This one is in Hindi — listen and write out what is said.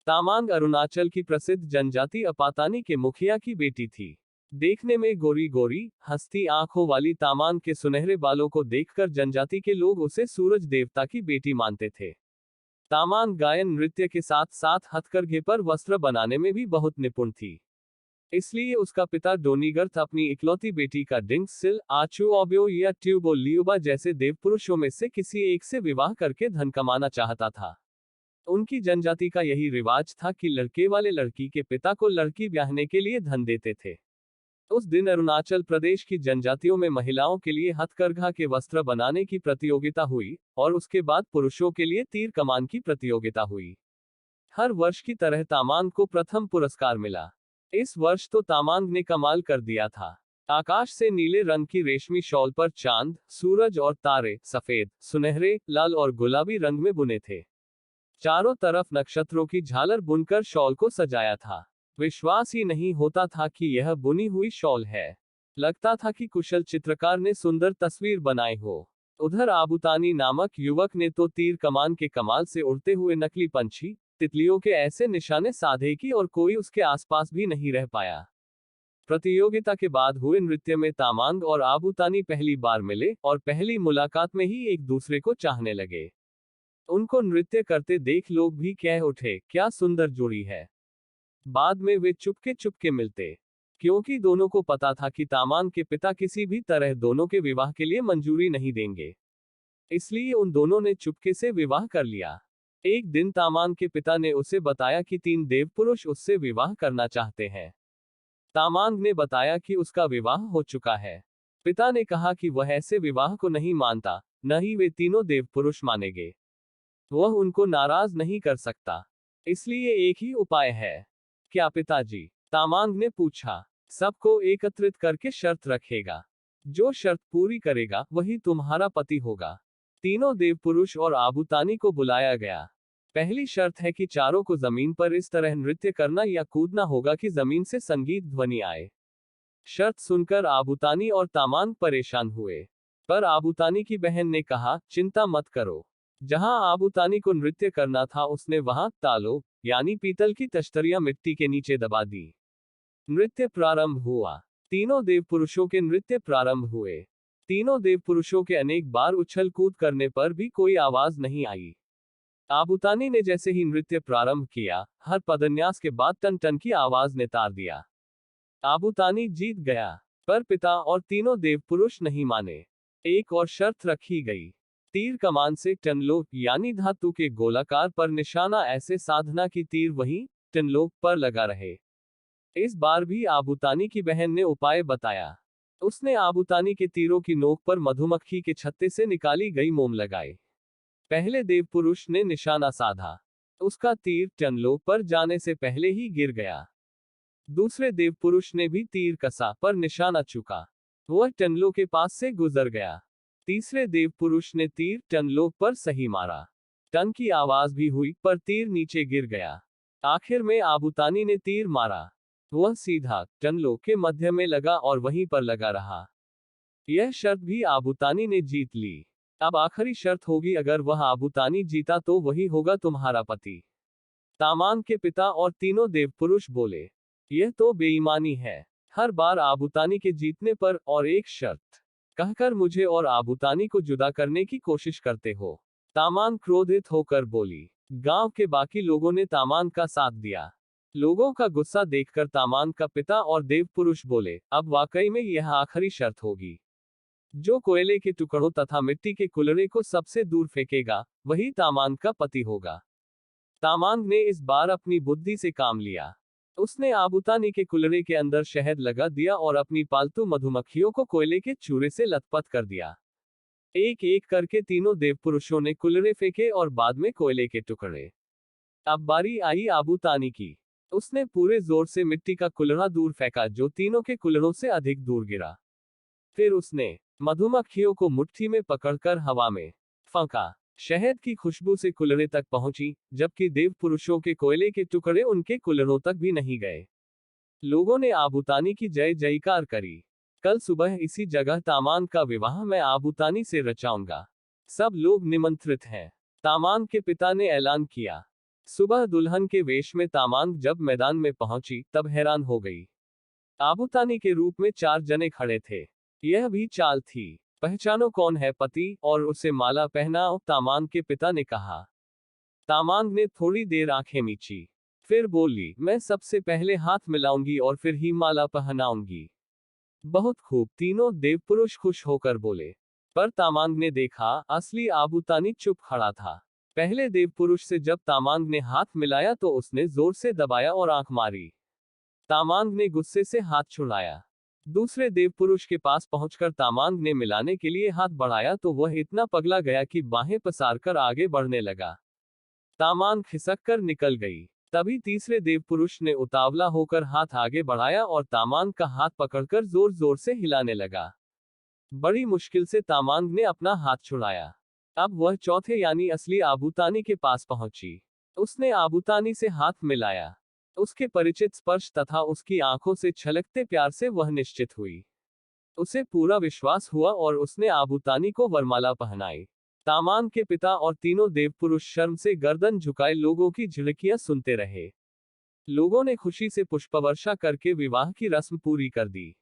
तामांग अरुणाचल की प्रसिद्ध जनजाति अपातानी के मुखिया की बेटी थी। देखने में गोरी गोरी, हंसती आंखों वाली तामांग के सुनहरे बालों को देखकर जनजाति के लोग उसे सूरज देवता की बेटी मानते थे। तामांग गायन नृत्य के साथ साथ हथकरघे पर वस्त्र बनाने में भी बहुत निपुण थी। इसलिए उसका पिता डोनीगर्थ अपनी इकलौती बेटी का डिंगसिल, आचुओब्यो या ट्यूबो लियुबा जैसे देवपुरुषों में से किसी एक से विवाह करके धन कमाना चाहता था। उनकी जनजाति का यही रिवाज था कि लड़के वाले लड़की के पिता को लड़की ब्याहने के लिए धन देते थे। उस दिन अरुणाचल प्रदेश की जनजातियों में महिलाओं के लिए हथकरघा के वस्त्र बनाने की प्रतियोगिता हुई और उसके बाद पुरुषों के लिए तीर कमान की प्रतियोगिता हुई। हर वर्ष की तरह तामांग को प्रथम पुरस्कार मिला। इस वर्ष तो तामांग ने कमाल कर दिया था। आकाश से नीले रंग की रेशमी शॉल पर चांद, सूरज और तारे सफेद, सुनहरे, लाल और गुलाबी रंग में बुने थे। चारों तरफ नक्षत्रों की झालर बुनकर शॉल को सजाया था। विश्वास ही नहीं होता था कि यह बुनी हुई शॉल है। लगता था कि कुशल चित्रकार ने सुंदर तस्वीर बनाई हो। उधर आबुतानी नामक युवक ने तो तीर कमान के कमाल से उड़ते हुए नकली पंछी, तितलियों के ऐसे निशाने साधे कि और कोई उसके आसपास भी नहीं रह पाया। प्रतियोगिता के बाद हुए नृत्य में तामांग और आबुतानी पहली बार मिले और पहली मुलाकात में ही एक दूसरे को चाहने लगे। उनको नृत्य करते देख लोग भी कह उठे, क्या सुंदर जोड़ी है। बाद में वे चुपके चुपके मिलते, क्योंकि दोनों को पता था कि तामांग के पिता किसी भी तरह दोनों के विवाह के लिए मंजूरी नहीं देंगे। इसलिए उन दोनों ने चुपके से विवाह कर लिया। एक दिन तामांग के पिता ने उसे बताया कि 3 देवपुरुष उससे विवाह करना चाहते हैं। तामांग ने बताया कि उसका विवाह हो चुका है। पिता ने कहा कि वह ऐसे विवाह को नहीं मानता, न ही वे तीनों देवपुरुष मानेंगे। वह उनको नाराज नहीं कर सकता, इसलिए एक ही उपाय है। क्या पिताजी? तामांग ने पूछा। सबको एकत्रित करके शर्त रखेगा। जो शर्त पूरी करेगा वही तुम्हारा पति होगा। तीनों देवपुरुष और आबुतानी को बुलाया गया। पहली शर्त है कि चारों को जमीन पर इस तरह नृत्य करना या कूदना होगा कि जमीन से संगीत ध्वनि आए। शर्त सुनकर आबुतानी और तामांग परेशान हुए, पर आबुतानी की बहन ने कहा, चिंता मत करो। जहां आबुतानी को नृत्य करना था उसने वहां तालो यानी पीतल की तश्तरियां मिट्टी के नीचे दबा दी। नृत्य प्रारंभ हुआ। तीनों देवपुरुषों के नृत्य प्रारंभ हुए। तीनों देवपुरुषों के अनेक बार उछल कूद करने पर भी कोई आवाज नहीं आई। आबुतानी ने जैसे ही नृत्य प्रारंभ किया, हर पदन्यास के बाद टन टन की आवाज ने तार दिया। आबुतानी जीत गया, पर पिता और तीनों देवपुरुष नहीं माने। एक और शर्त रखी गई। तीर कमान से टनलोक यानी धातु के गोलाकार पर निशाना ऐसे साधना की तीर वहीं टनलोक पर लगा रहे। इस बार भी आबुतानी की बहन ने उपाय बताया। उसने आबुतानी के तीरों की नोक पर मधुमक्खी के छत्ते से निकाली गई मोम लगाई। पहले देवपुरुष ने निशाना साधा। उसका तीर टनलोक पर जाने से पहले ही गिर गया। दूसरे देवपुरुष ने भी तीर कसा, पर निशाना चूका। वह टनलोक के पास से गुजर गया। तीसरे देवपुरुष ने तीर टनलोक पर सही मारा। टन की आवाज भी हुई, पर तीर नीचे गिर गया। आखिर में आबुतानी ने तीर मारा। वह सीधा टनलोक के मध्य में लगा और वहीं पर लगा रहा। यह शर्त भी आबुतानी ने जीत ली। अब आखिरी शर्त होगी, अगर वह आबुतानी जीता तो वही होगा तुम्हारा पति। तामांग के पिता और तीनों देवपुरुष बोले, यह तो बेईमानी है। हर बार आबुतानी के जीतने पर और एक शर्त कहकर मुझे और आबुतानी को जुदा करने की कोशिश करते हो। तामांग क्रोधित होकर बोली। गांव के बाकी लोगों ने तामांग का साथ दिया। लोगों का गुस्सा देखकर तामांग का पिता और देवपुरुष बोले, अब वाकई में यह आखिरी शर्त होगी। जो कोयले के टुकड़ों तथा मिट्टी के कुल्हड़े को सबसे दूर फेंकेगा, वही तामांग का पति होगा। तामांग ने इस बार अपनी बुद्धि से काम लिया। उसने आबुतानी के कुल्हड़े के अंदर शहद लगा दिया और अपनी पालतू मधुमक्खियों को कोयले के चूरे से लथपथ कर दिया। एक एक करके तीनों देवपुरुषों ने कुल्हड़े फेंके और बाद में कोयले के टुकड़े। अब बारी आई आबुतानी की। उसने पूरे जोर से मिट्टी का कुल्हड़ा दूर फेंका, जो तीनों के कुल्हड़ों से अधिक दूर गिरा। फिर उसने मधुमक्खियों को मुट्ठी में पकड़कर हवा में फेंका। शहद की खुशबू से कुल्हड़े तक पहुंची, जबकि देवपुरुषों के कोयले के टुकड़े उनके कुल्हड़ों तक भी नहीं गए। लोगों ने आबुतानी की जय जयकार करी। कल सुबह इसी जगह तामांग का विवाह मैं आबुतानी से रचाऊंगा। सब लोग निमंत्रित हैं। तामांग के पिता ने ऐलान किया। सुबह दुल्हन के वेश में तामांग जब मैदान में पहुंची तब हैरान हो गई। आबूतानी के रूप में 4 जने खड़े थे। यह भी चाल थी, पहचानो कौन है पति और उसे माला पहनाओ, तामांग के पिता ने कहा। तामांग ने थोड़ी देर आंखें मींची, फिर बोली, मैं सबसे पहले हाथ मिलाऊंगी और फिर ही माला पहनाऊंगी। बहुत खूब, तीनों देवपुरुष खुश होकर बोले। पर तामांग ने देखा, असली आबूतानी चुप खड़ा था। पहले देवपुरुष से जब तामांग ने हाथ मिलाया तो उसने जोर से दबाया और आंख मारी। तामांग ने गुस्से से हाथ छुड़ाया। दूसरे देवपुरुष के पास पहुंचकर तामांग ने मिलाने के लिए हाथ बढ़ाया तो वह इतना पगला गया कि बाहें पसारकर आगे बढ़ने लगा। तामांग खिसक कर निकल गई। तभी तीसरे देवपुरुष ने उतावला होकर हाथ आगे बढ़ाया और तामांग का हाथ पकड़कर जोर जोर से हिलाने लगा। बड़ी मुश्किल से तामांग ने अपना हाथ छुड़ाया। अब वह चौथे यानी असली आबूतानी के पास पहुंची। उसने आबूतानी से हाथ मिलाया। उसके परिचित स्पर्श तथा उसकी आंखों से छलकते प्यार से वह निश्चित हुई। उसे पूरा विश्वास हुआ और उसने आबूतानी को वरमाला पहनाई। तामांग के पिता और तीनों देवपुरुष शर्म से गर्दन झुकाए लोगों की झिड़कियां सुनते रहे। लोगों ने खुशी से पुष्पवर्षा करके विवाह की रस्म पूरी कर दी।